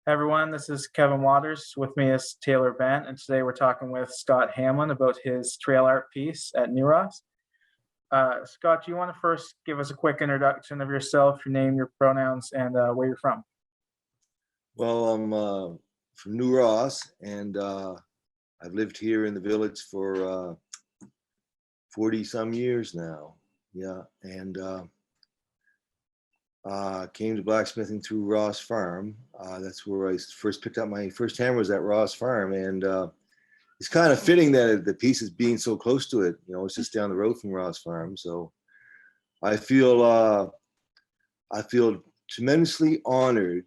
Everyone, this is Kevin Waters. With me is Taylor Bent, and today we're talking with Scott Hamlin about his trail art piece at New Ross. Scott, do you want to first give us a quick introduction of yourself, your name, your pronouns, and where you're from? Well, I'm from New Ross, and I've lived here in the village for 40 some years now. Yeah, and came to blacksmithing through Ross Farm. That's where I first picked up my first hammer, was at Ross Farm, and it's kind of fitting that the piece is being so close to it. You know, it's just down the road from Ross Farm, so I feel tremendously honored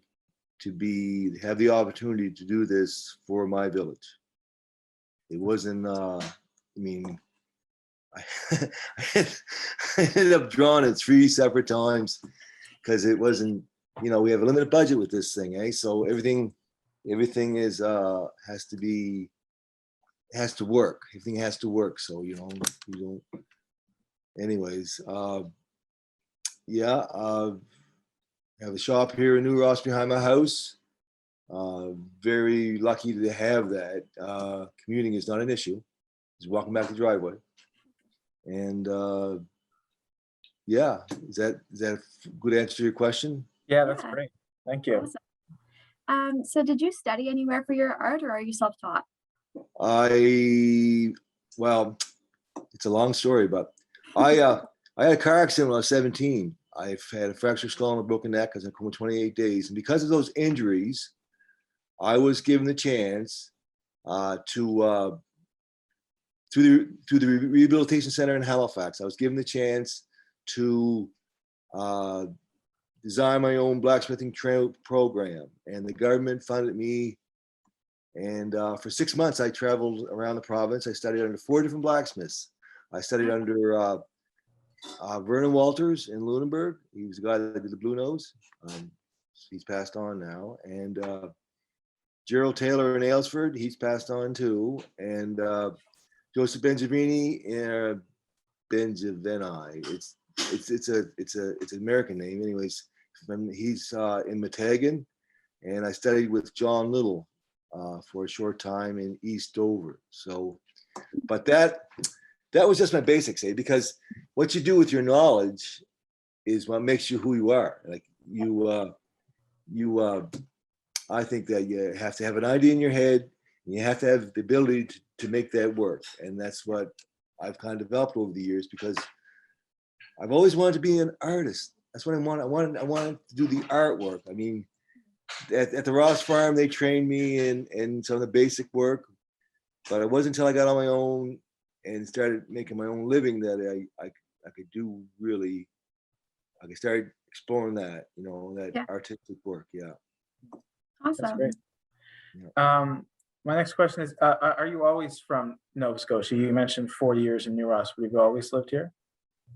to have the opportunity to do this for my village. It wasn't, I ended up drawing it 3 separate times because it wasn't, we have a limited budget with this thing, eh? So everything is has to work. Everything has to work. So you don't. Anyways, yeah. I have a shop here in New Ross behind my house. Very lucky to have that. Commuting is not an issue. Just walking back the driveway. And yeah, is that a good answer to your question? Yeah, that's great. Thank you. Awesome. So did you study anywhere for your art, or are you self-taught? Well, it's a long story, but I had a car accident when I was 17. I've had a fractured skull and a broken neck because I coma 28 days. And because of those injuries, I was given the chance through the rehabilitation center in Halifax. I was given the chance to design my own blacksmithing trail program, and the government funded me. And for 6 months, I traveled around the province. I studied under 4 different blacksmiths. I studied under Vernon Walters in Lunenburg. He was the guy that did the Blue Nose. He's passed on now. And Gerald Taylor in Aylesford, he's passed on too. And Joseph Benjavini, it's an American name, anyways. He's in Metagan, and I studied with John Little for a short time in East Dover. So, but that was just my basics, because what you do with your knowledge is what makes you who you are. Like I think that you have to have an idea in your head, and you have to have the ability to make that work. And that's what I've kind of developed over the years, because I've always wanted to be an artist. That's what I wanted. I wanted to do the artwork. I mean, at the Ross Farm, they trained me in some of the basic work, but it wasn't until I got on my own and started making my own living that I could do really. I could start exploring that, that artistic work. Yeah. Awesome. That's great. Yeah. My next question is: are you always from Nova Scotia? You mentioned 40 years in New Ross. Have you always lived here?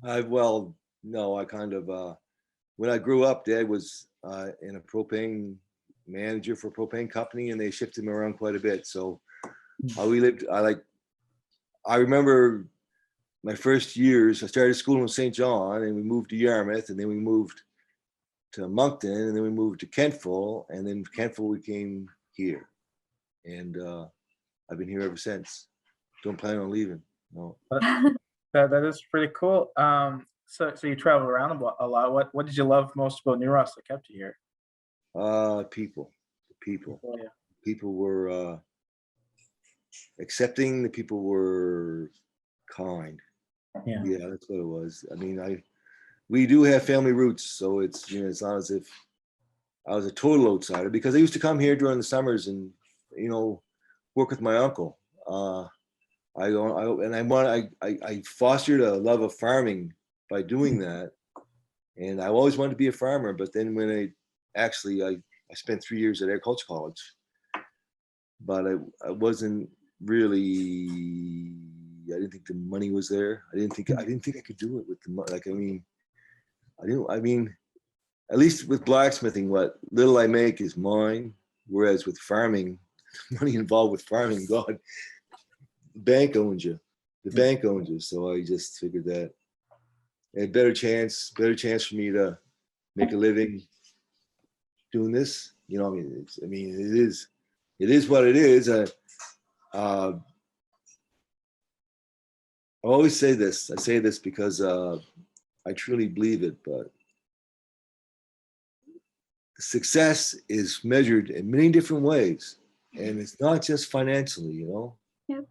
Well, no. I kind of when I grew up, Dad was in a propane manager for a propane company, and they shifted me around quite a bit. So we lived. I remember my first years. I started school in St. John, and we moved to Yarmouth, and then we moved to Moncton, and then we moved to Kentville, and then Kentville we came here, and I've been here ever since. Don't plan on leaving. No. That is pretty cool. So you travel around a lot. What did you love most about New Ross that kept you here? People. Oh, yeah. People were accepting. The people were kind. Yeah, that's what it was. I mean, we do have family roots, so it's it's not as if I was a total outsider, because I used to come here during the summers and work with my uncle. I fostered a love of farming by doing that, and I always wanted to be a farmer. But then when I spent 3 years at agriculture college, but I wasn't really. I didn't think the money was there. I didn't think I could do it with the money. I mean, at least with blacksmithing, what little I make is mine. Whereas with farming, money involved with farming, God, the bank owns you. The bank owns you. So I just figured that a better chance for me to make a living doing this You know, it is what it is. I always say this. I say this because I truly believe it, but success is measured in many different ways. And it's not just financially, you know. Yep.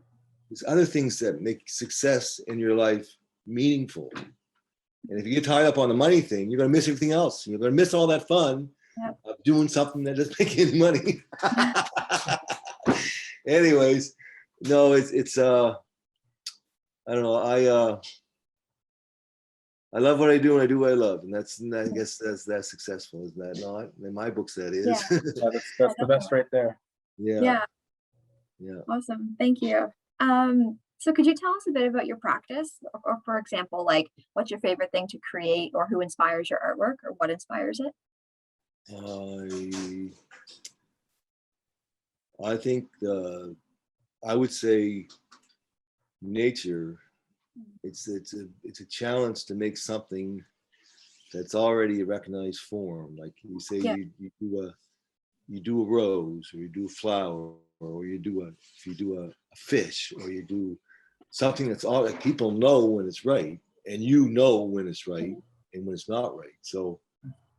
There's other things that make success in your life meaningful. And if you get tied up on the money thing, you're going to miss everything else. You're going to miss all that fun of doing something that doesn't make any money. Anyways, no, it's I don't know. I love what I do and I do what I love. And I guess that's successful, isn't that not? In my books, that is. Yeah. Yeah, that's the best right there. Yeah. Awesome. Thank you. So could you tell us a bit about your practice? Or for example, like what's your favorite thing to create, or who inspires your artwork, or what inspires it? I think I would say nature. It's a challenge to make something that's already a recognized form. Like you say, you do a rose, or you do a flower, or you do a fish, or you do something that's all like people know when it's right, and you know when it's right and when it's not right. So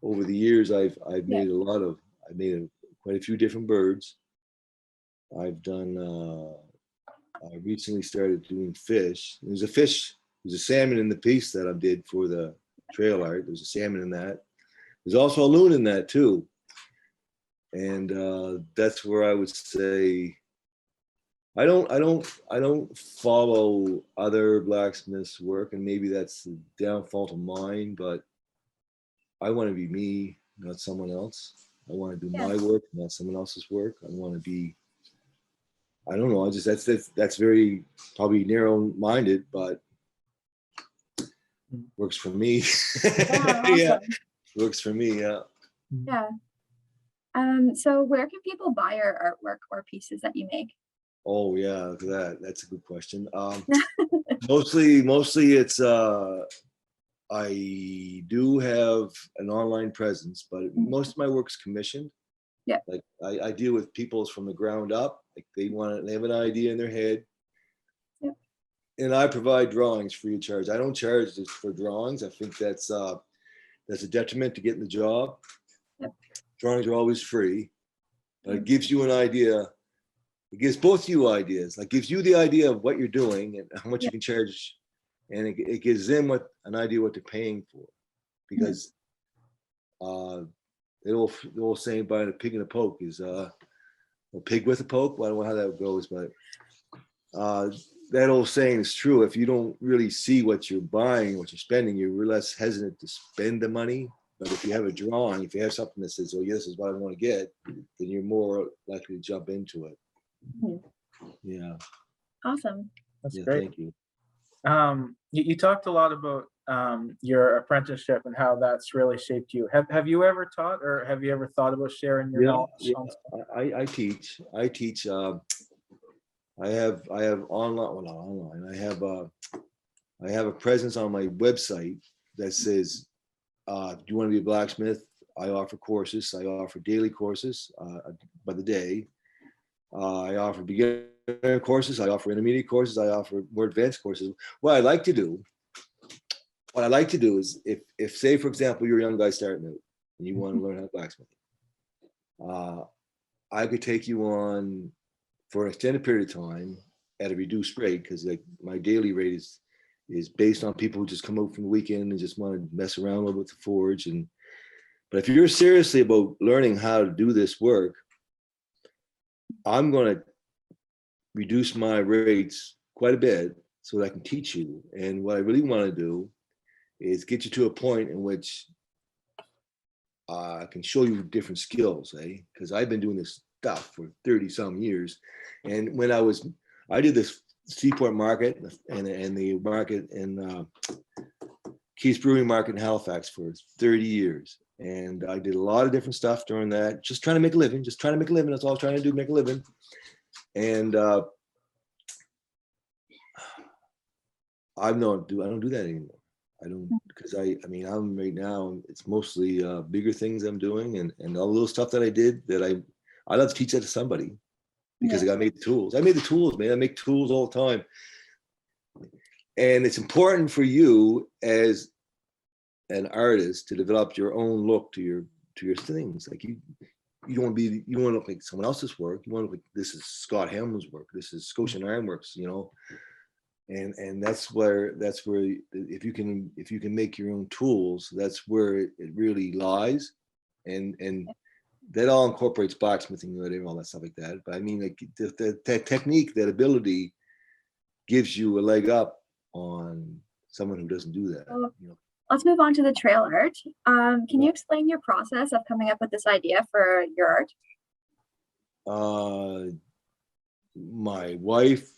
over the years, I've made quite a few different birds. I've done. I recently started doing fish. There's a salmon in the piece that I did for the trail art. There's a salmon in that. There's also a loon in that too. And that's where I would say I don't follow other blacksmiths' work, and maybe that's the downfall of mine, but I want to be me, not someone else. I want to do my work, not someone else's work. I want to be, I don't know. I just that's very probably narrow-minded, but works for me. Awesome. Works for me. Yeah. Yeah. So where can people buy your artwork or pieces that you make? Oh yeah, look at that. That's a good question. Mostly it's I do have an online presence, but most of my work's commissioned. Yeah. Like I deal with people from the ground up. Like they have an idea in their head. Yep. And I provide drawings free of charge. I don't charge just for drawings. I think that's a detriment to getting the job. Yep. Drawings are always free, but it gives you an idea. It gives both you ideas. Like gives you the idea of what you're doing and how much you can charge, and it gives them an idea what they're paying for, because the old saying buying a pig in a poke is a pig with a poke. Well, I don't know how that goes, but that old saying is true. If you don't really see what you're buying, what you're spending, you're less hesitant to spend the money. But if you have a drawing, if you have something that says, "Oh, yeah, this is what I want to get," then you're more likely to jump into it. Yeah. Awesome. That's Yeah. great. Thank you. You talked a lot about your apprenticeship and how that's really shaped you. Have you ever taught, or have you ever thought about sharing your knowledge? I teach. I have online. Well, not online. I have a presence on my website that says, "Do you want to be a blacksmith?" I offer courses. I offer daily courses by the day. I offer beginner courses. I offer intermediate courses. I offer more advanced courses. What I like to do is, if say for example you're a young guy starting out and you want to learn how to blacksmith, I could take you on for an extended period of time at a reduced rate, because like my daily rate is based on people who just come out from the weekend and just want to mess around a little with the forge. But if you're seriously about learning how to do this work, I'm going to reduce my rates quite a bit so that I can teach you. And what I really want to do is get you to a point in which I can show you different skills, because I've been doing this stuff for 30 some years. And when I did this Seaport Market and the market in Keith's Brewing Market in Halifax for 30 years. And I did a lot of different stuff during that, just trying to make a living. That's all I was trying to do, make a living. And I don't do that anymore. I don't, because I mean, I'm right now, it's mostly bigger things I'm doing, and all the little stuff that I did that I love to teach that to somebody because Yeah. I made the tools. I made the tools, man. I make tools all the time. And it's important for you as an artist to develop your own look to your things. Like you don't want to be, you don't want to look like someone else's work. You want to look like, this is Scott Hamlin's work. This is Scotian Ironworks, you know. And that's where if you can make your own tools, that's where it really lies. And that all incorporates blacksmithing and all that stuff like that. But I mean, like that technique, that ability gives you a leg up on someone who doesn't do that. Well, You let's move on to the trail art. Can you explain your process of coming up with this idea for your art? My wife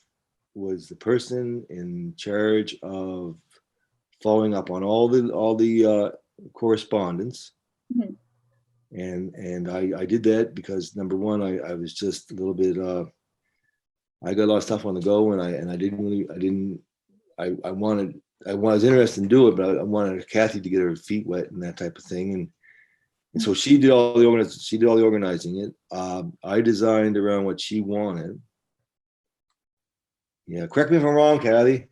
was the person in charge of following up on all the correspondence. Mhm. And I did that because number one, I was just a little bit I got a lot of stuff on the go, and I was interested in doing it, but I wanted Kathy to get her feet wet and that type of thing. And so she did all the organizing it. I designed around what she wanted. Yeah, correct me if I'm wrong, Kathy.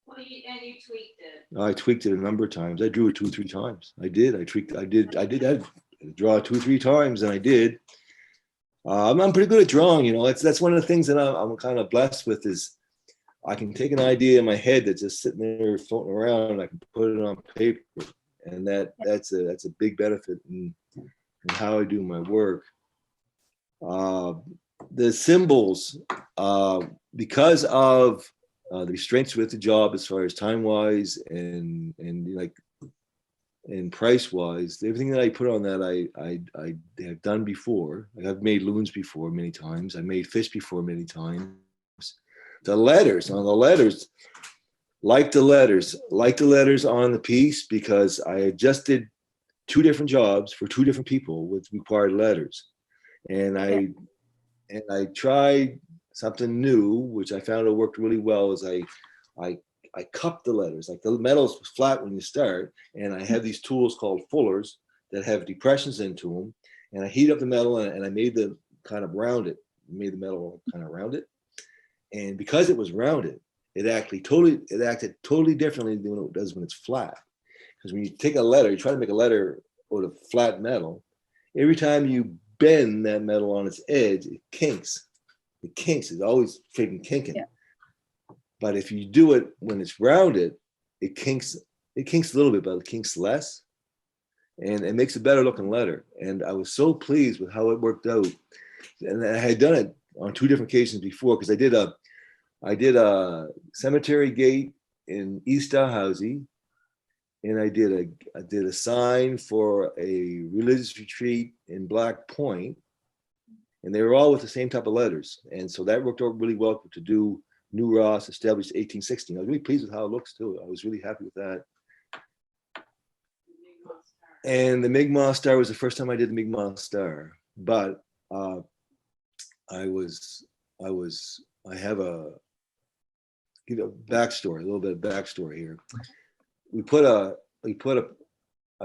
Well, and you tweaked it. I tweaked it a number of times. I drew it 2 or 3 times. I did that. Draw it 2 or 3 times, and I did. I'm pretty good at drawing. You know, that's one of the things that I'm kind of blessed with is I can take an idea in my head that's just sitting there floating around, and I can put it on paper, and that's a big benefit in how I do my work. The symbols, because of the restraints with the job as far as time wise and like and price wise, everything that I put on that I have done before. Like I've made loons before many times. I made fish before many times. The letters like the letters on the piece because I adjusted 2 different jobs for 2 different people with required letters, and I tried something new, which I found it worked really well. Is I cupped the letters, like the metal's flat when you start, and I have these tools called fullers that have depressions into them, and I heat up the metal and I made the kind of rounded, made the metal kind of rounded, and because it was rounded, it acted totally differently than what it does when it's flat. Because when you take a letter, you try to make a letter out of flat metal, every time you bend that metal on its edge, it kinks. It's always freaking kinking. Yeah. But if you do it when it's rounded, it kinks a little bit, but it kinks less. And it makes a better looking letter. And I was so pleased with how it worked out. And I had done it on 2 different occasions before, because I did a cemetery gate in East Dalhousie, and I did a sign for a religious retreat in Black Point, and they were all with the same type of letters. And so that worked out really well to do New Ross, established 1816. I was really pleased with how it looks too. I was really happy with that. And the Mi'kmaq Star was the first time I did the Mi'kmaq Star, but I have give you a backstory, a little bit of backstory here. We put a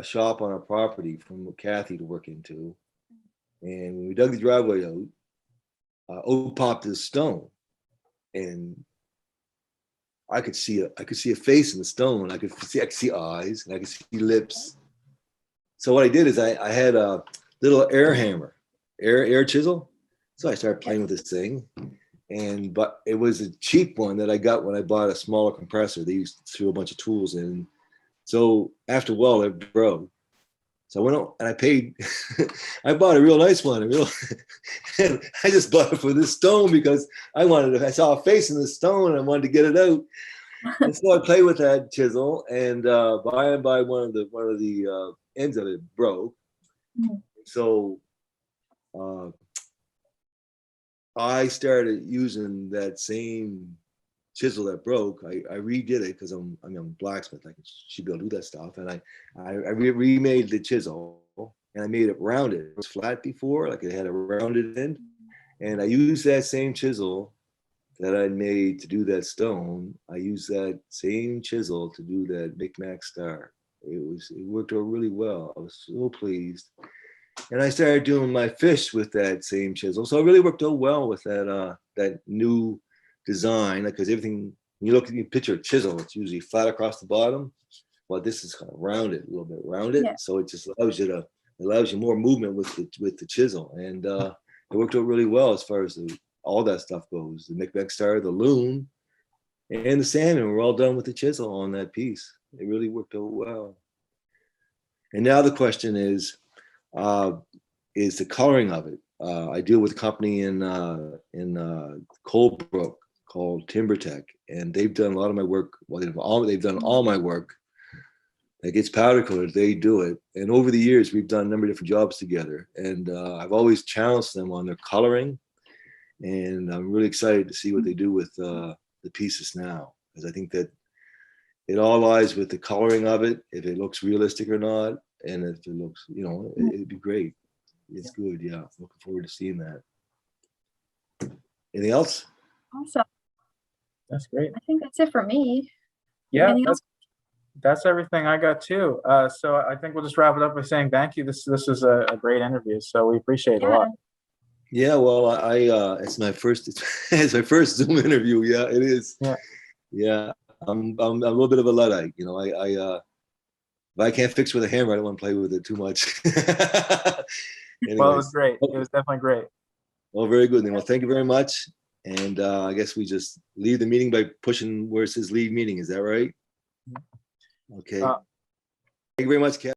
shop on our property from Kathy to work into, and when we dug the driveway out, O popped this stone, and I could see a face in the stone. I could see eyes, and I could see lips. So what I did is I had a little air hammer, air chisel. So I started playing with this thing, but it was a cheap one that I got when I bought a smaller compressor. They used to throw a bunch of tools in. So after a while, it broke. So I went out and I paid. I bought a real nice one. And I just bought it for this stone because I saw a face in the stone and I wanted to get it out. And so I played with that chisel, and by and by, one of the ends of it broke. Mm-hmm. So I started using that same chisel that broke. I redid it because I'm a blacksmith. I should be able to do that stuff. And I remade the chisel, and I made it rounded. It was flat before, like it had a rounded end. And I used that same chisel that I made to do that stone, I used that same chisel to do that Micmac star. It worked out really well. I was so pleased. And I started doing my fish with that same chisel. So it really worked out well with that new design, because everything, when you look at your picture of chisel, it's usually flat across the bottom. Well, this is kind of rounded, a little bit rounded. Yeah. So it just allows you more movement with the chisel. And it worked out really well as far as all that stuff goes. The Micmac star, the loon, and the salmon were all done with the chisel on that piece. It really worked out well. And now the question is the coloring of it. I deal with a company in Colebrook called TimberTech, and they've done a lot of my work. Well, they've done all my work that gets powder coated. They do it, and over the years we've done a number of different jobs together. And I've always challenged them on their coloring, and I'm really excited to see what they do with the pieces now, because I think that it all lies with the coloring of it, if it looks realistic or not, and if it looks, it'd be great. It's good, yeah. Looking forward to seeing that. Anything else? Awesome. That's great. I think that's it for me. Yeah, Anything else? that's everything I got too. So I think we'll just wrap it up by saying thank you. This is a great interview, so we appreciate it a lot. Yeah, well, it's my first Zoom interview. Yeah, it is. Yeah, I'm a little bit of a Luddite. If I can't fix with a hammer, I don't want to play with it too much. Anyways. Well, it was great. It was definitely great. Well, very good. Well, thank you very much. And I guess we just leave the meeting by pushing where it says leave meeting. Is that right? Okay. Thank you very much, Kat.